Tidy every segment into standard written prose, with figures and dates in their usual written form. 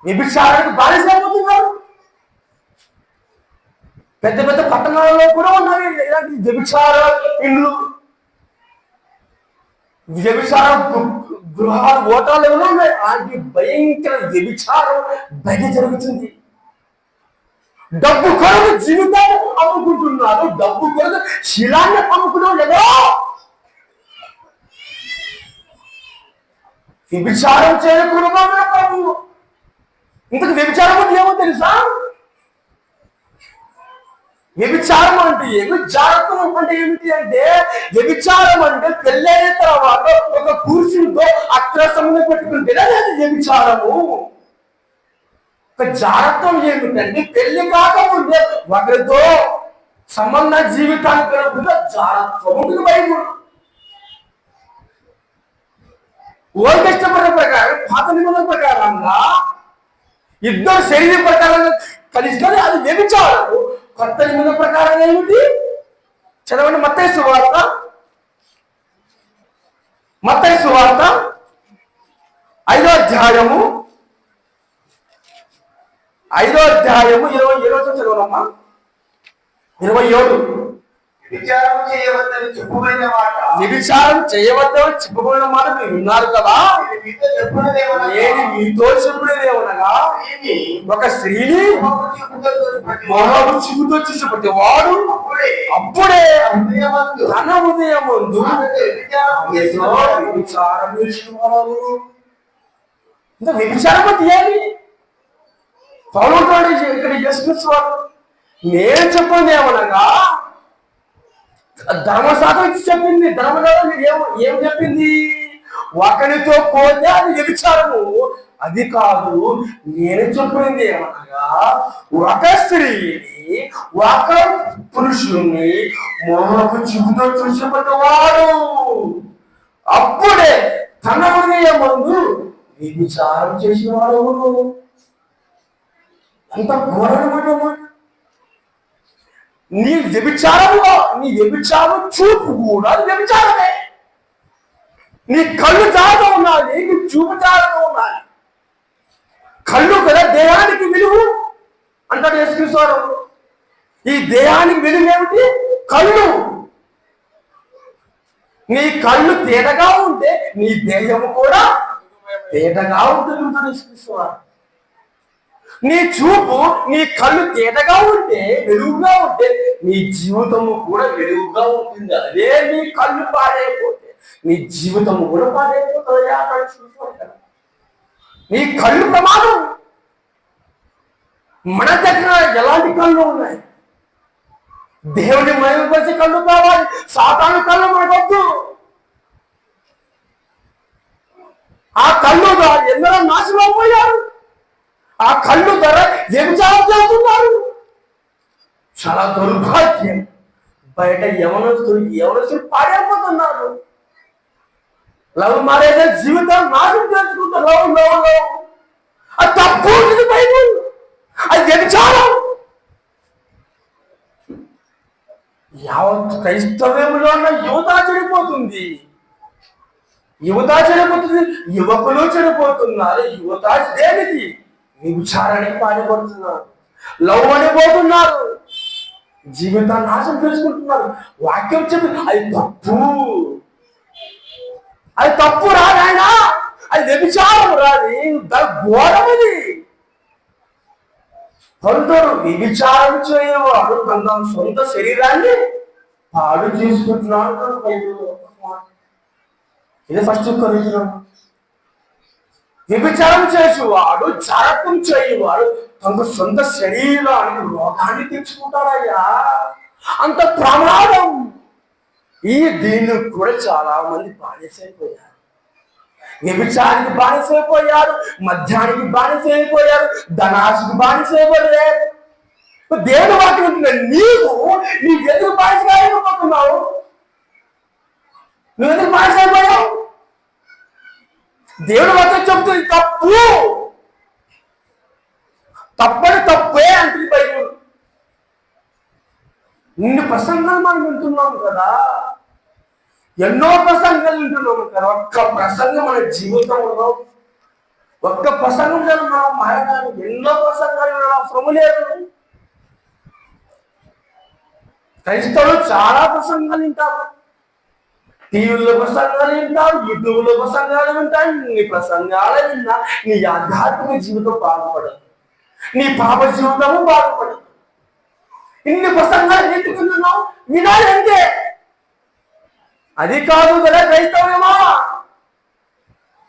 వ్యభిచారానికి బానిసైపోతున్నారు. పెద్ద పెద్ద పట్టణాలలో కూడా ఉన్నాయి ఇలాంటి వ్యభిచార ఇండ్లు, వ్యభిచార గృహాలు, ఓటాలు ఎవరో ఉన్నాయి. అలాంటి భయంకర వ్యభిచారం బయట జరుగుతుంది. డబ్బు కొరకు జీవితాన్ని అమ్ముకుంటున్నారు, డబ్బు కొరకు శిలాన్ని అమ్ముకున్నాం కదా. వ్యభిచారం చేయకూడదు ప్రభువు. ఇంతకు వ్యభిచారం అంటే ఏమో తెలుసా? వ్యభిచారం అంటే ఏమి, జాగ్రత్తం అంటే ఏమిటి అంటే, వ్యభిచారం అంటే పెళ్ళైన తర్వాత ఒక పురుషునితో అక్రమ సంబంధం పెట్టుకుంటే అది వ్యభిచారము. ఒక జాగ్రత్తం ఏమిటంటే పెళ్లి కాకముందే ఒకరితో సంబంధ జీవితానికి కలుపుకుంటే జాగ్రత్తం ఉంటుంది. బైబుల్ ఓల్డ్ టెస్టమెంట్ ప్రకారం, పాత నిబంధన ప్రకారంగా ఇద్దరు శరీర ప్రకారంగా కలిస్తే అది వ్యభిచారము. కొత్త నిబంధన ప్రకారం ఏమిటి? చదవండి, మత్తయి సువార్త 5వ అధ్యాయము 27 చదవనమ్మా. 27. వ్యభిచారం చేయవద్దని చెప్పబడిన మాట మీరు విన్నారు కదా. నేను మీతో చెప్పినదేమనగా, ఒక స్త్రీని మొహము చిగుతో చూసి ప్రతి వాడు అప్పుడే తన హృదయం ముందు వ్యభిచారం చేసినవాడు. ఇంకా వ్యభిచారం తీయాలి. పౌరుడు ఇక్కడ చేసుకునేవాడు. నేను చెప్పండి ఏమనగా, ధర్మశాస్త్రం చెప్పింది. ధర్మశాస్త్రం ఏం చెప్పింది? ఒకరితో పోతే అది వ్యభిచారము. అది కాదు, నేను చెప్పింది ఏమనగా, ఒక స్త్రీని ఒక పురుషుణ్ణి మొహపు చూపుతో చూసినవాడు అప్పుడే తన హృదయం ముందు వ్యభిచారం చేసిన వాడు. ఎంత ఘోరమైన నీ వ్యభిచారం చూపు కూడా వ్యభిచారమే. నీ కళ్ళు జాగ్రత్త ఉండాలి, నీ చూపు జాగ్రత్త ఉండాలి. కళ్ళు కదా దేహానికి విలువ అంటాడు యేసుక్రీస్తు. ఈ దేహానికి విలువ ఏమిటి? కళ్ళు. నీ కళ్ళు తేటగా ఉంటే నీ దేహము కూడా తేటగా ఉంటుంది అంటాడు యేసుక్రీస్తు. నీ చూపు, నీ కళ్ళు తేటగా ఉంటే, వెలుగుగా ఉంటే నీ జీవితము కూడా వెలుగుగా ఉంటుంది. అదే నీ కళ్ళు పాడైపోతే నీ జీవితము కూడా పాడైపోతుంది. నీ కళ్ళు ప్రమాదం. మన దగ్గర ఎలాంటి కళ్ళు ఉన్నాయి? దేవుని మహిమపరిచే కళ్ళు కావాలి, సాతాను కళ్ళు మనకొద్దు. ఆ కళ్ళు ఎందరో నాశనం పోయారు. ఆ కళ్ళు ధర వ్యభిచారం చేస్తున్నారు. చాలా దుర్భాగ్యం. బయట యవనస్తులు పాడైపోతున్నారు. లవ్ మ్యారేజ్ జీవితం నాశనం చేసుకుంటారు. లవ్ అది తప్పు. బైబుల్ అది వ్యభిచారం. యావత్ క్రైస్తవ్యంలో ఉన్న యువత చెడిపోతుంది. యువకులు చెడిపోతున్నారు. యువత దేనికి? వ్యభిచారానికి పాల్పడుతున్నారు. లవ్ అనిపోతున్నారు. జీవితాన్ని నాశనం చేసుకుంటున్నారు. వాక్యం చెప్పి అది తప్పు రాదైనా అది వ్యభిచారం రాది, ఘోరం. అది కొందరు వ్యభిచారం చేయవాడు తన సొంత శరీరాన్ని పాడు చేసుకుంటున్నాడు. ఇది ఫస్ట్ కొరింథీయులు. వ్యభిచారం చేసేవాడు, జారత్వం చేయవాడు తన సొంత శరీరానికి రోగాన్ని తెచ్చుకుంటాడయ్యా. అంత ప్రమాదం. దీన్ని కూడా చాలా మంది బానిసైపోయారు. వ్యభిచారానికి బానిసైపోయారు, మద్యానికి బానిసైపోయారు, ధనాశకు బానిసైపోయారు. దేవుని వాక్యం ఉంటున్నాడు. నీవెందుకు బానిసగా అయిపోతున్నావు? నువ్వెందుకు బానిసైపోయావు? దేవుడు మాత్రం చెబుతుంది తప్పని తప్పే అంటుంది బైబుల్. ఇన్ని ప్రసంగాలు మనం వింటున్నాము కదా, ఎన్నో ప్రసంగాలు వింటున్నాము కదా. ఒక్క ప్రసంగం మన జీవితంలో ఒక్క ప్రసంగం మనం మారడానికి ఎన్నో ప్రసంగాలు వినడం అవసరం లేదు. క్రైస్తవులు చాలా ప్రసంగాలు వింటారు, టీవీలో ప్రసంగాలు వింటారు, యూట్యూబ్లో ప్రసంగాలు వింటారు. నీ ప్రసంగాలు విన్నా నీ ఆధ్యాత్మిక జీవితం బాగుపడదు, నీ పాప జీవితము బాగుపడదు. ఇన్ని ప్రసంగాలు నేర్చుకున్నావు, వినాలి అంతే. అది కాదు కదా క్రైస్తవ్యమా.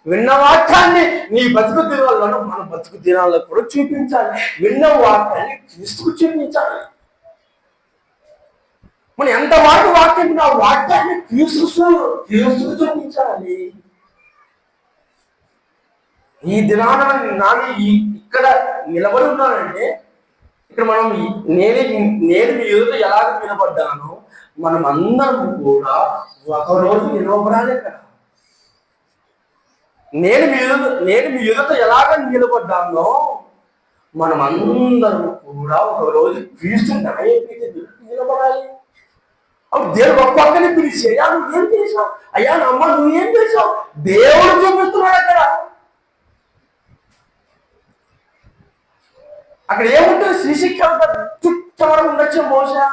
విన్న వాక్యాన్ని నీ బతుకు దినాలను మన బతుకు దినాల్లో కూడా చూపించాలి. విన్న వాక్యాన్ని తీసుకు చూపించాలి. మనం ఎంత వాక్యం ఆ వాక్యాన్ని తీసుకు చూపించాలి. ఈ దినాన ఇక్కడ నిలబడి ఉన్నానంటే ఇక్కడ మనం నేను మీ ఎదుట ఎలాగ నిలబడ్డానో మనం అందరం కూడా ఒకరోజు నిలబడాలి. ఇక్కడ నేను మీ ఎదుట ఎలాగ నిలబడ్డానో మనం అందరం కూడా ఒకరోజు క్రీస్తు న్యాయపీఠ నిలబడాలి. అప్పుడు దేవుడు ఒక్కొక్కరిని పిలిచి, అయ్యా నువ్వేం చేసావు, అయ్యా నమ్మ నువ్వేం చేసావు, దేవుడు చూపిస్తున్నాడు. అక్కడ ఏముంటుంది, సీసీ కెమెరా ఉండొచ్చు బహుశా.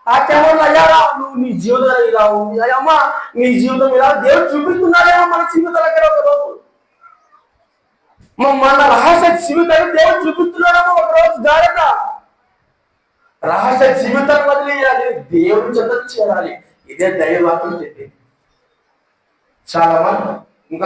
ఆ కెమెరాలో అయ్యారా నువ్వు నీ జీవితం ఇలా ఉంది, అయ్యమ్మ నీ జీవితం ఇలా దేవుడు చూపిస్తున్నాడేమో మన జీవితాల దగ్గర. ఒకరోజు మన రహస్య జీవితాన్ని దేవుడు చూపిస్తున్నాడేమో ఒకరోజు. జాగ్రత్త, రహస్య జీవితాన్ని వదిలేయాలి, దేవుడి చెంత చేరాలి. ఇదే దైవవాక్యం చెప్పింది. చాలా మంది ఇంకా